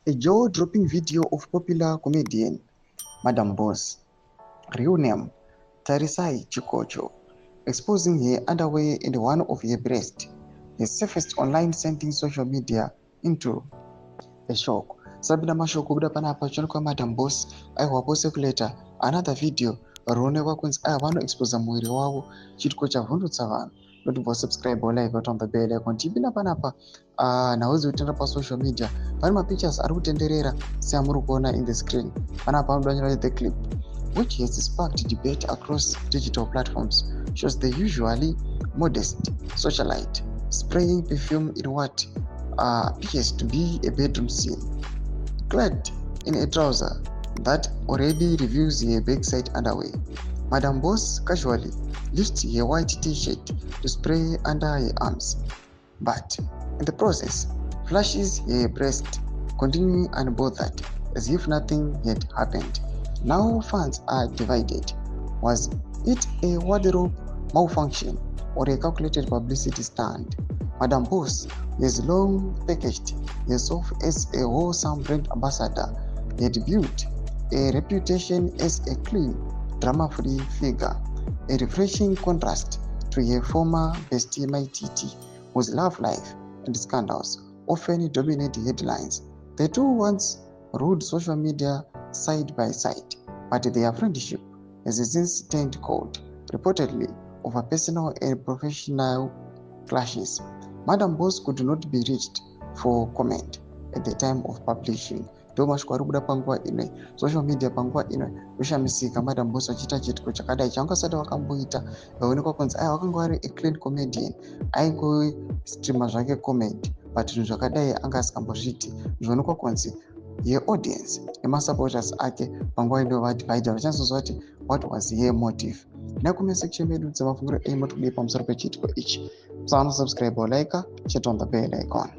A jaw-dropping video of popular comedian Madam Boss, real name Tarisai Chikocho, exposing her underwear and one of her breasts, has surfaced online, sending social media into a shock. Sabina mashoko kubuda panapa chonekwa Madam Boss aihwapo circulator another video roonekwa kunzi vanoexposa muviri wavo chitiko chavhundutsa vanhu. Notibva subscribe like on the bell icon. Tipinda panapa nhau dzekutenda pasocial media pane mapictures ari kutenderera seamuri kuona in the screen. Panapa panodanyira the clip which has sparked debate across digital platforms, shows the usually modest socialite spraying perfume in what appears to be a bedroom scene. Clad in a trouser that already reveals her backside underwear, Madam Boss casually lifts her white t-shirt to spray under her arms, but in the process flashes her breast, continuing unbothered as if nothing had happened. Now fans are divided. Was it a wardrobe malfunction or a calculated publicity stunt? Madam Boss has long packaged herself as a wholesome brand ambassador, had built a reputation as a clean, drama-free figure, a refreshing contrast to her former bestie My Titi, whose love life and scandals often dominate headlines. The two once ruled social media side by side, but their friendship has since turned cold, reportedly over personal and professional clashes. Madam Boss could not be reached for comment at the time of publishing. Ndo mashoko ari kubuda panguva ino social media panguva ino yoshamisika. Madam Boss achiita chitiko chakadai chavangasati vakamboita vaonekwa kunzi wakanga ari a clean comedian, aingostreama zvake comedy, but zvinhu zvakadai anga asikambozviti. Zvionekwa kunzi ye audience nemasupporters ake panguva ino vadivided vachazozwa kuti what was her motive. Nakume section medu dzemafungiro emotokudei pamusoro pechitiko ichi. Subscribe or like, chat on the bell icon.